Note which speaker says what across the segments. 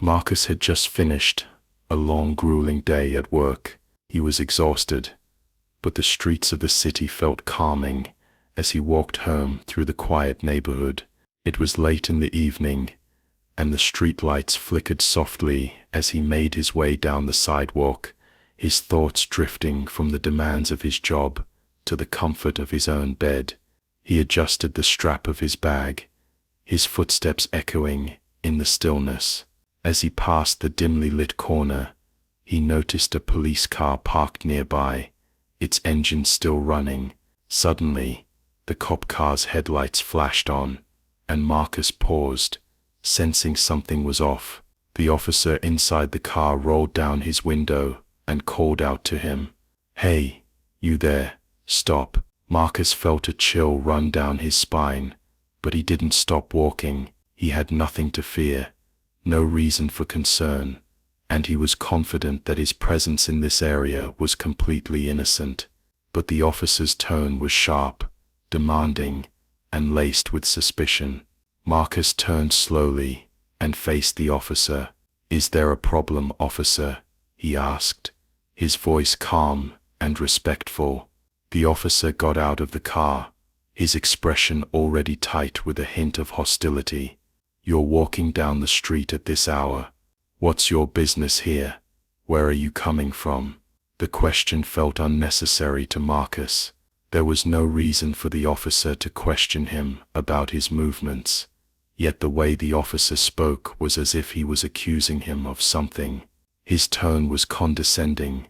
Speaker 1: Marcus had just finished a long, grueling day at work. He was exhausted, but the streets of the city felt calming as he walked home through the quiet neighborhood. It was late in the evening, and the streetlights flickered softly as he made his way down the sidewalk, his thoughts drifting from the demands of his job to the comfort of his own bed. He adjusted the strap of his bag, his footsteps echoing in the stillness. As he passed the dimly lit corner, he noticed a police car parked nearby, its engine still running. Suddenly, the cop car's headlights flashed on, and Marcus paused, sensing something was off. The officer inside the car rolled down his window and called out to him, "Hey, you there, stop." Marcus felt a chill run down his spine, but he didn't stop walking. He had nothing to fear, no reason for concern, and he was confident that his presence in this area was completely innocent. But the officer's tone was sharp, demanding, and laced with suspicion. Marcus turned slowly and faced the officer. "Is there a problem, officer?" he asked, his voice calm and respectful. The officer got out of the car, his expression already tight with a hint of hostility. "You're walking down the street at this hour. What's your business here? Where are you coming from?" The question felt unnecessary to Marcus. There was no reason for the officer to question him about his movements, yet the way the officer spoke was as if he was accusing him of something. His tone was condescending,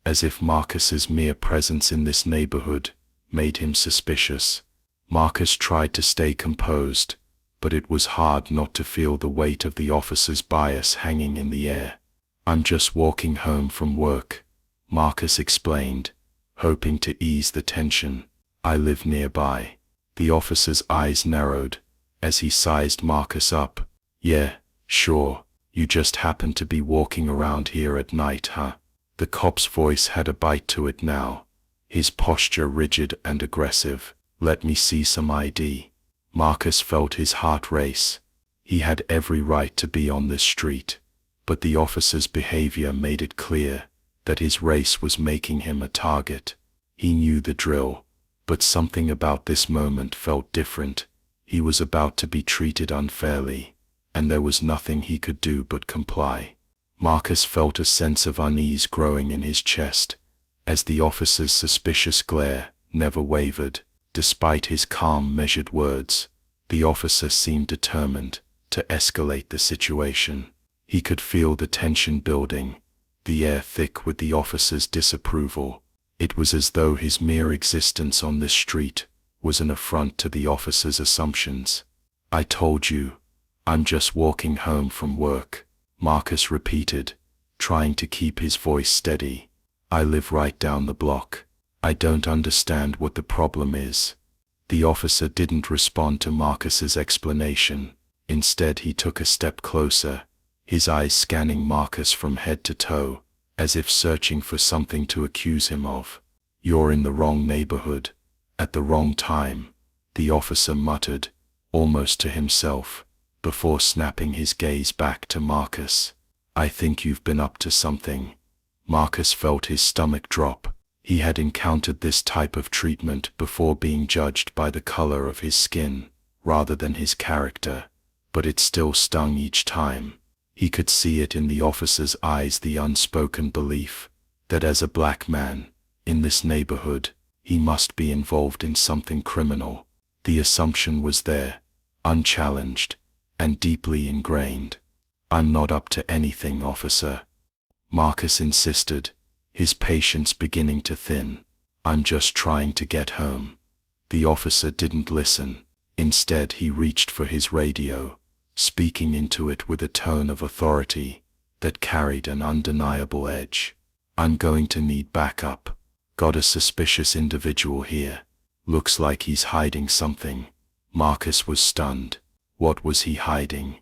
Speaker 1: as if Marcus's mere presence in this neighborhood made him suspicious. Marcus tried to stay composed, but it was hard not to feel the weight of the officer's bias hanging in the air. "I'm just walking home from work," Marcus explained, hoping to ease the tension. "I live nearby." The officer's eyes narrowed as he sized Marcus up. "Yeah, sure, you just happen to be walking around here at night, huh?" The cop's voice had a bite to it now, his posture rigid and aggressive. "Let me see some ID." Marcus felt his heart race. He had every right to be on this street, but the officer's behavior made it clear that his race was making him a target. He knew the drill, but something about this moment felt different. He was about to be treated unfairly, and there was nothing he could do but comply. Marcus felt a sense of unease growing in his chest, as the officer's suspicious glare never wavered. Despite his calm, measured words, the officer seemed determined to escalate the situation. He could feel the tension building, the air thick with the officer's disapproval. It was as though his mere existence on this street was an affront to the officer's assumptions. "I told you, I'm just walking home from work," Marcus repeated, trying to keep his voice steady. "I live right down the block. I don't understand what the problem is." The officer didn't respond to Marcus's explanation. Instead, he took a step closer, his eyes scanning Marcus from head to toe, as if searching for something to accuse him of. "You're in the wrong neighborhood, at the wrong time," the officer muttered, almost to himself, before snapping his gaze back to Marcus. "I think you've been up to something." Marcus felt his stomach drop. He had encountered this type of treatment before, being judged by the color of his skin, rather than his character, but it still stung each time. He could see it in the officer's eyes, the unspoken belief that as a black man in this neighborhood, he must be involved in something criminal. The assumption was there, unchallenged, and deeply ingrained. "I'm not up to anything, officer," Marcus insisted, his patience beginning to thin. "I'm just trying to get home." The officer didn't listen. Instead, he reached for his radio, speaking into it with a tone of authority that carried an undeniable edge. "I'm going to need backup. Got a suspicious individual here. Looks like he's hiding something." Marcus was stunned. What was he hiding?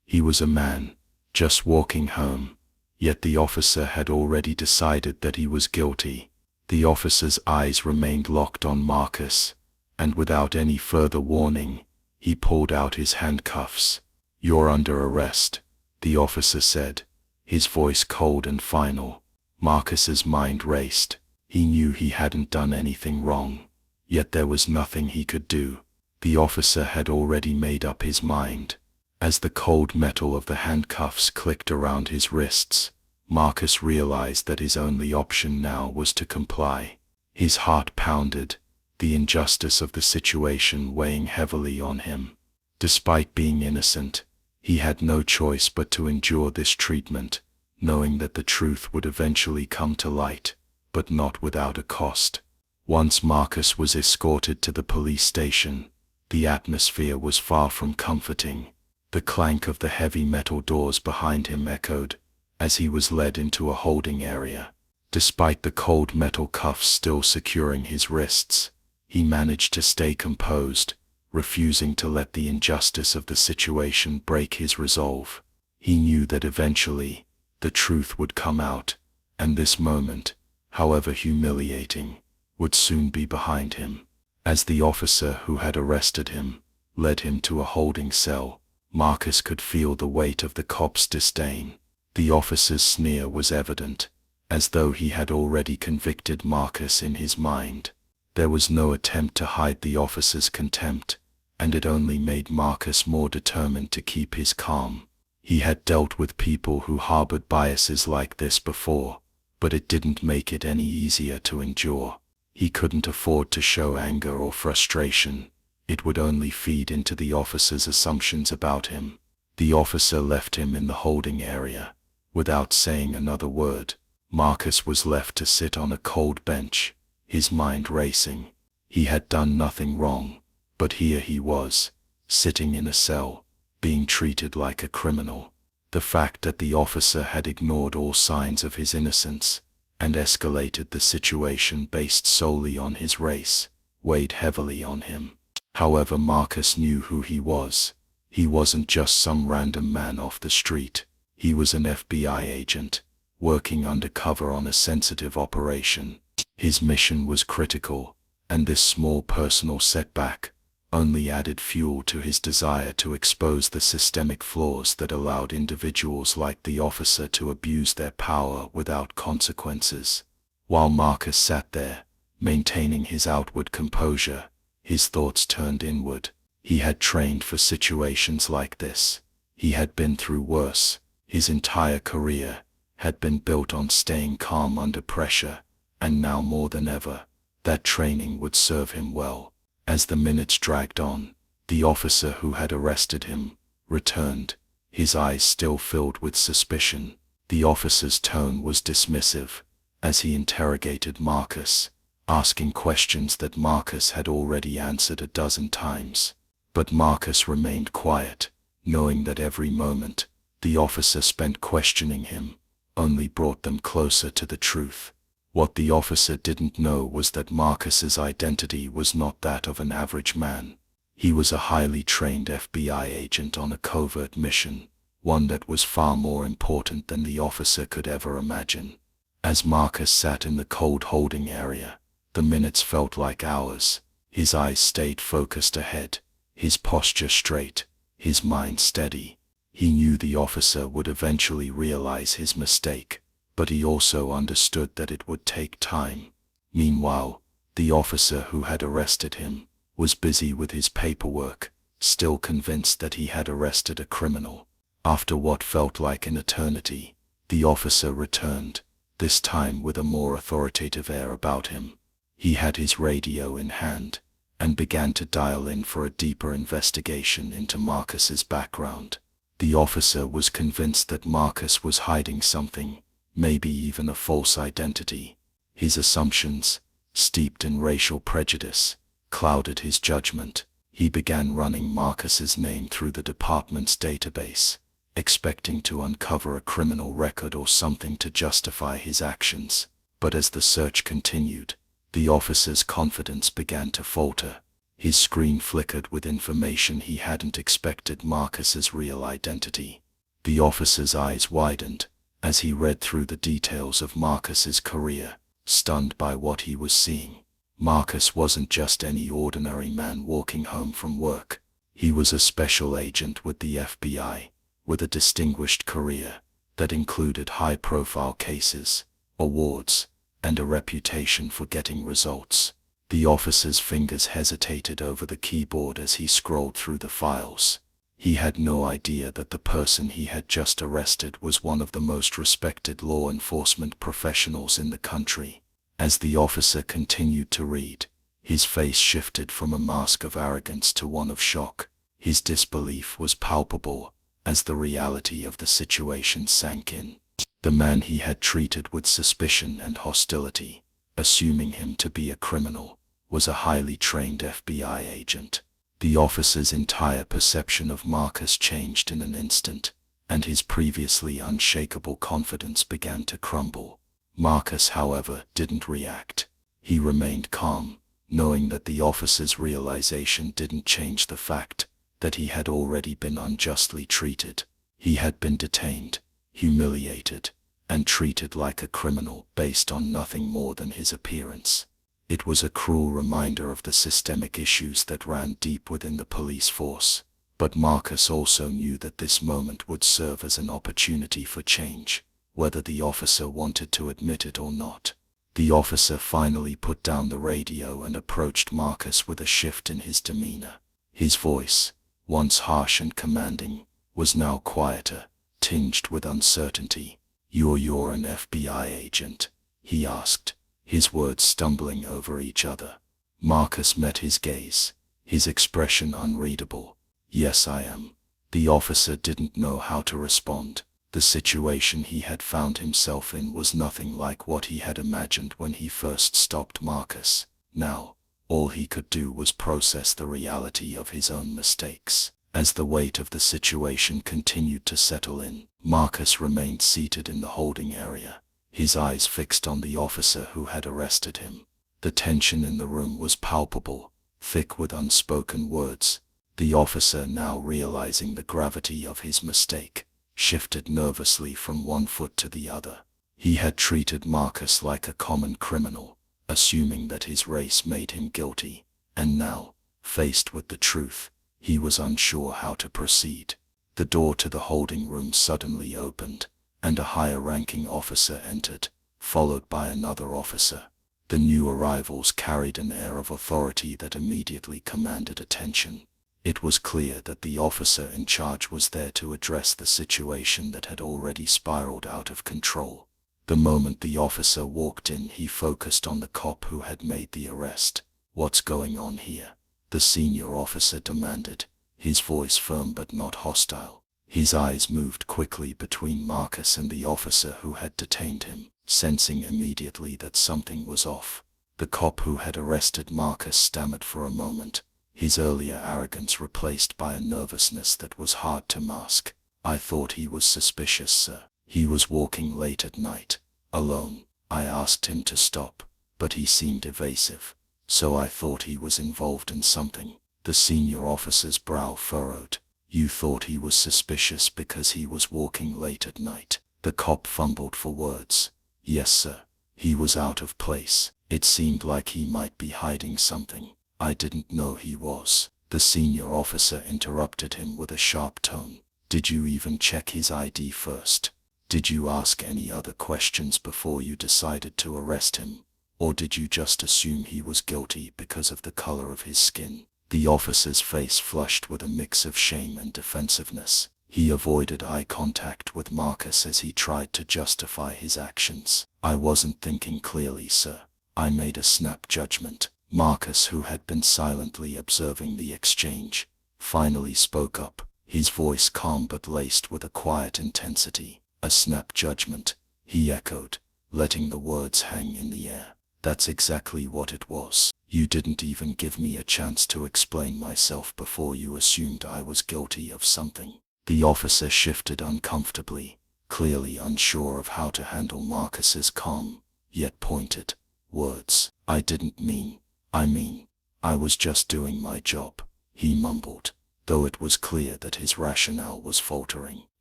Speaker 1: He was a man, just walking home. Yet the officer had already decided that he was guilty. The officer's eyes remained locked on Marcus, and without any further warning, he pulled out his handcuffs. "You're under arrest," the officer said, his voice cold and final. Marcus's mind raced. He knew he hadn't done anything wrong, yet there was nothing he could do. The officer had already made up his mind. As the cold metal of the handcuffs clicked around his wrists, Marcus realized that his only option now was to comply. His heart pounded, the injustice of the situation weighing heavily on him. Despite being innocent, he had no choice but to endure this treatment, knowing that the truth would eventually come to light, but not without a cost. Once Marcus was escorted to the police station, the atmosphere was far from comforting. The clank of the heavy metal doors behind him echoed as he was led into a holding area. Despite the cold metal cuffs still securing his wrists, he managed to stay composed, refusing to let the injustice of the situation break his resolve. He knew that eventually, the truth would come out, and this moment, however humiliating, would soon be behind him. As the officer who had arrested him led him to a holding cell, Marcus could feel the weight of the cop's disdain. The officer's sneer was evident, as though he had already convicted Marcus in his mind. There was no attempt to hide the officer's contempt, and it only made Marcus more determined to keep his calm. He had dealt with people who harbored biases like this before, but it didn't make it any easier to endure. He couldn't afford to show anger or frustration. It would only feed into the officer's assumptions about him. The officer left him in the holding area. Without saying another word, Marcus was left to sit on a cold bench, his mind racing. He had done nothing wrong, but here he was, sitting in a cell, being treated like a criminal. The fact that the officer had ignored all signs of his innocence and escalated the situation based solely on his race weighed heavily on him. However, Marcus knew who he was. He wasn't just some random man off the street. He was an FBI agent, working undercover on a sensitive operation. His mission was critical, and this small personal setback only added fuel to his desire to expose the systemic flaws that allowed individuals like the officer to abuse their power without consequences. While Marcus sat there, maintaining his outward composure, his thoughts turned inward. He had trained for situations like this. He had been through worse. His entire career had been built on staying calm under pressure, and now more than ever, that training would serve him well. As the minutes dragged on, the officer who had arrested him returned, his eyes still filled with suspicion. The officer's tone was dismissive as he interrogated Marcus, asking questions that Marcus had already answered a dozen times. But Marcus remained quiet, knowing that every moment the officer spent questioning him only brought them closer to the truth. What the officer didn't know was that Marcus's identity was not that of an average man. He was a highly trained FBI agent on a covert mission, one that was far more important than the officer could ever imagine. As Marcus sat in the cold holding area, the minutes felt like hours. His eyes stayed focused ahead, his posture straight, his mind steady. He knew the officer would eventually realize his mistake, but he also understood that it would take time. Meanwhile, the officer who had arrested him was busy with his paperwork, still convinced that he had arrested a criminal. After what felt like an eternity, the officer returned, this time with a more authoritative air about him. He had his radio in hand and began to dial in for a deeper investigation into Marcus's background. The officer was convinced that Marcus was hiding something, maybe even a false identity. His assumptions, steeped in racial prejudice, clouded his judgment. He began running Marcus's name through the department's database, expecting to uncover a criminal record or something to justify his actions. But as the search continued, the officer's confidence began to falter. His screen flickered with information he hadn't expected: Marcus's real identity. The officer's eyes widened as he read through the details of Marcus's career, stunned by what he was seeing. Marcus wasn't just any ordinary man walking home from work. He was a special agent with the FBI, with a distinguished career that included high-profile cases, awards, and a reputation for getting results. The officer's fingers hesitated over the keyboard as he scrolled through the files. He had no idea that the person he had just arrested was one of the most respected law enforcement professionals in the country. As the officer continued to read, his face shifted from a mask of arrogance to one of shock. His disbelief was palpable as the reality of the situation sank in. The man he had treated with suspicion and hostility, assuming him to be a criminal, was a highly trained FBI agent. The officer's entire perception of Marcus changed in an instant, and his previously unshakable confidence began to crumble. Marcus, however, didn't react. He remained calm, knowing that the officer's realization didn't change the fact that he had already been unjustly treated. He had been detained, humiliated, and treated like a criminal based on nothing more than his appearance. It was a cruel reminder of the systemic issues that ran deep within the police force. But Marcus also knew that this moment would serve as an opportunity for change, whether the officer wanted to admit it or not. The officer finally put down the radio and approached Marcus with a shift in his demeanor. His voice, once harsh and commanding, was now quieter, tinged with uncertainty. You're an FBI agent?" he asked, his words stumbling over each other. Marcus met his gaze, his expression unreadable. "Yes, I am." The officer didn't know how to respond. The situation he had found himself in was nothing like what he had imagined when he first stopped Marcus. Now, all he could do was process the reality of his own mistakes. As the weight of the situation continued to settle in, Marcus remained seated in the holding area, his eyes fixed on the officer who had arrested him. The tension in the room was palpable, thick with unspoken words. The officer, now realizing the gravity of his mistake, shifted nervously from one foot to the other. He had treated Marcus like a common criminal, assuming that his race made him guilty, and now, faced with the truth, he was unsure how to proceed. The door to the holding room suddenly opened, and a higher-ranking officer entered, followed by another officer. The new arrivals carried an air of authority that immediately commanded attention. It was clear that the officer in charge was there to address the situation that had already spiraled out of control. The moment the officer walked in, he focused on the cop who had made the arrest. "What's going on here?" the senior officer demanded, his voice firm but not hostile. His eyes moved quickly between Marcus and the officer who had detained him, sensing immediately that something was off. The cop who had arrested Marcus stammered for a moment, his earlier arrogance replaced by a nervousness that was hard to mask. "I thought he was suspicious, sir. He was walking late at night, alone. I asked him to stop, but he seemed evasive. So I thought he was involved in something." The senior officer's brow furrowed. "You thought he was suspicious because he was walking late at night?" The cop fumbled for words. "Yes, sir. He was out of place. It seemed like he might be hiding something. I didn't know he was." The senior officer interrupted him with a sharp tone. "Did you even check his ID first? Did you ask any other questions before you decided to arrest him? Or did you just assume he was guilty because of the color of his skin?" The officer's face flushed with a mix of shame and defensiveness. He avoided eye contact with Marcus as he tried to justify his actions. "I wasn't thinking clearly, sir. I made a snap judgment." Marcus, who had been silently observing the exchange, finally spoke up, his voice calm but laced with a quiet intensity. "A snap judgment," he echoed, letting the words hang in the air. "That's exactly what it was. You didn't even give me a chance to explain myself before you assumed I was guilty of something." The officer shifted uncomfortably, clearly unsure of how to handle Marcus's calm, yet pointed words. I mean, I was just doing my job," he mumbled, though it was clear that his rationale was faltering.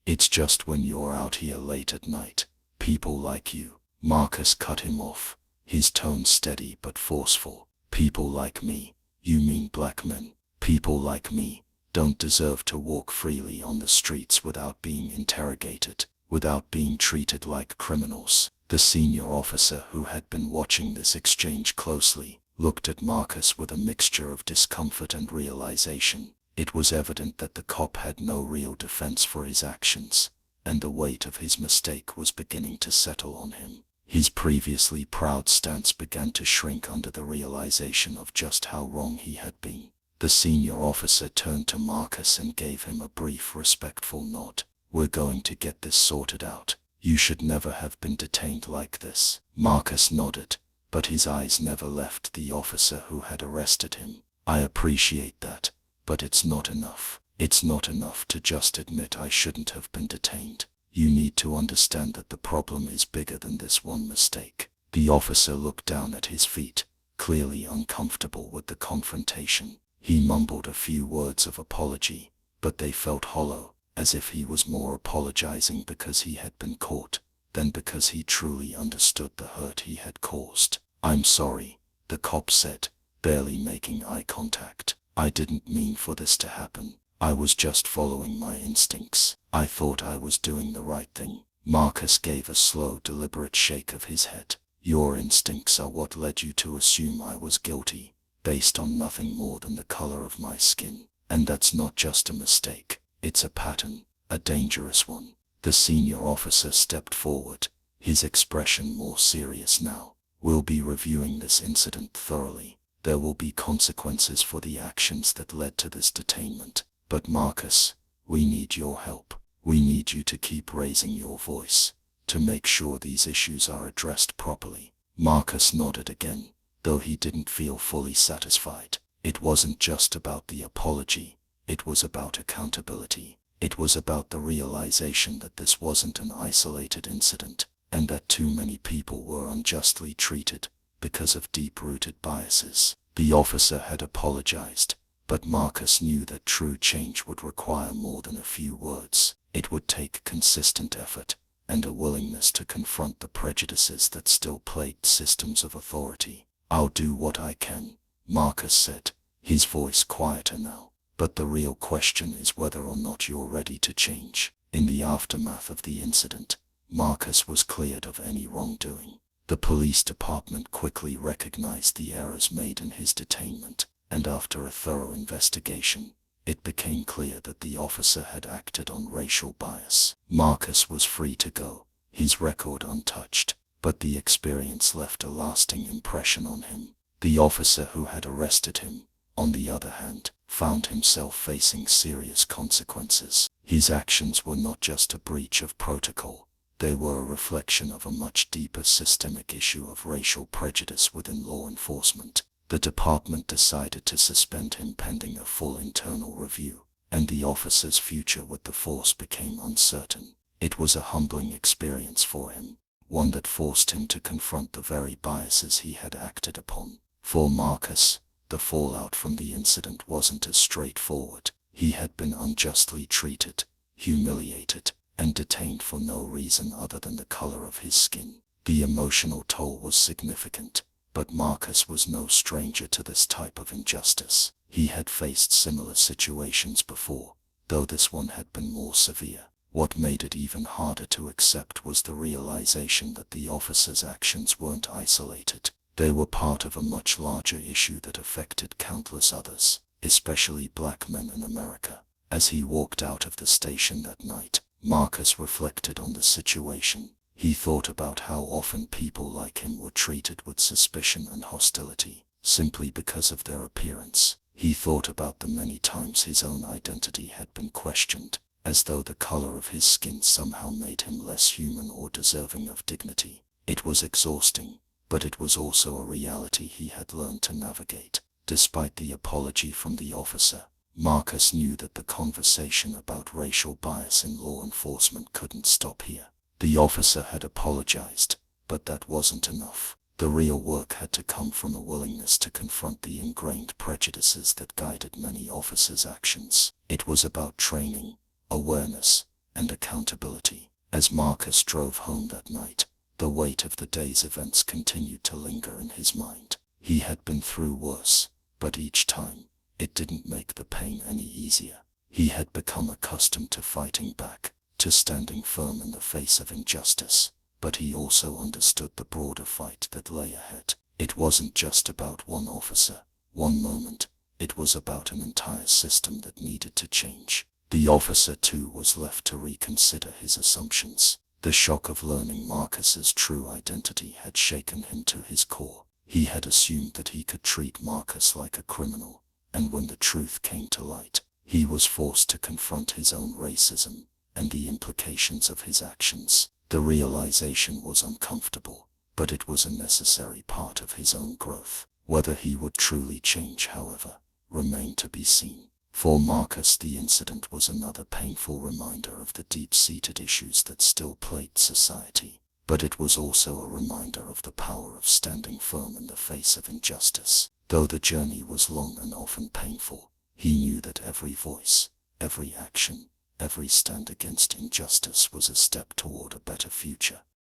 Speaker 1: "It's just when you're out here late at night, people like you." Marcus cut him off, his tone steady but forceful. "People like me? You mean black men? People like me?"
Speaker 2: don't deserve to walk freely on the streets without being interrogated, without being treated like criminals. The senior officer, who had been watching this exchange closely, looked at Marcus with a mixture of discomfort and realization. It was evident that the cop had no real defense for his actions, and the weight of his mistake was beginning to settle on him. His previously proud stance began to shrink under the realization of just how wrong he had been. The senior officer turned to Marcus and gave him a brief, respectful nod. "We're going to get this sorted out. You should never have been detained like this." Marcus nodded, but his eyes never left the officer who had arrested him. "I appreciate that, but it's not enough. It's not enough to just admit I shouldn't have been detained. You need to understand that the problem is bigger than this one mistake." The officer looked down at his feet, clearly uncomfortable with the confrontation. He mumbled a few words of apology, but they felt hollow, as if he was more apologizing because he had been caught than because he truly understood the hurt he had caused. "I'm sorry," the cop said, barely making eye contact. "I didn't mean for this to happen. I was just following my instincts. I thought I was doing the right thing." Marcus gave a slow, deliberate shake of his head. "Your instincts are what led you to assume I was guilty, based on nothing more than the color of my skin. And that's not just a mistake. It's a pattern, a dangerous one." The senior officer stepped forward, his expression more serious now. "We'll be reviewing this incident thoroughly. There will be consequences for the actions that led to this detainment. But Marcus, we need your help. We need you to keep raising your voice, to make sure these issues are addressed properly." Marcus nodded again, though he didn't feel fully satisfied. It wasn't just about the apology, it was about accountability. It was about the realization that this wasn't an isolated incident, and that too many people were unjustly treated because of deep-rooted biases. The officer had apologized, but Marcus knew that true change would require more than a few words. It would take consistent effort, and a willingness to confront the prejudices that still plagued systems of authority. "I'll do what I can," Marcus said, his voice quieter now. "But the real question is whether or not you're ready to change." In the aftermath of the incident, Marcus was cleared of any wrongdoing. The police department quickly recognized the errors made in his detainment, and after a thorough investigation, it became clear that the officer had acted on racial bias. Marcus was free to go, his record untouched, but the experience left a lasting impression on him. The officer who had arrested him, on the other hand, found himself facing serious consequences. His actions were not just a breach of protocol, they were a reflection of a much deeper systemic issue of racial prejudice within law enforcement. The department decided to suspend him pending a full internal review, and the officer's future with the force became uncertain. It was a humbling experience for him, one that forced him to confront the very biases he had acted upon. For Marcus, the fallout from the incident wasn't as straightforward. He had been unjustly treated, humiliated, and detained for no reason other than the color of his skin. The emotional toll was significant, but Marcus was no stranger to this type of injustice. He had faced similar situations before, though this one had been more severe. What made it even harder to accept was the realization that the officer's actions weren't isolated. They were part of a much larger issue that affected countless others, especially black men in America. As he walked out of the station that night, Marcus reflected on the situation. He thought about how often people like him were treated with suspicion and hostility, simply because of their appearance. He thought about the many times his own identity had been questioned, as though the color of his skin somehow made him less human or deserving of dignity. It was exhausting, but it was also a reality he had learned to navigate. Despite the apology from the officer, Marcus knew that the conversation about racial bias in law enforcement couldn't stop here. The officer had apologized, but that wasn't enough. The real work had to come from a willingness to confront the ingrained prejudices that guided many officers' actions. It was about training, awareness, and accountability. As Marcus drove home that night, the weight of the day's events continued to linger in his mind. He had been through worse, but each time, it didn't make the pain any easier. He had become accustomed to fighting back, to standing firm in the face of injustice, but he also understood the broader fight that lay ahead. It wasn't just about one officer, one moment. It was about an entire system that needed to change. The officer too was left to reconsider his assumptions. The shock of learning Marcus's true identity had shaken him to his core. He had assumed that he could treat Marcus like a criminal, and when the truth came to light, he was forced to confront his own racism and the implications of his actions. The realization was uncomfortable, but it was a necessary part of his own growth. Whether he would truly change, however, remained to be seen. For Marcus, the incident was another painful reminder of the deep-seated issues that still plagued society. But it was also a reminder of the power of standing firm in the face of injustice. Though the journey was long and often painful, he knew that every voice, every action, every stand against injustice was a step toward a better future.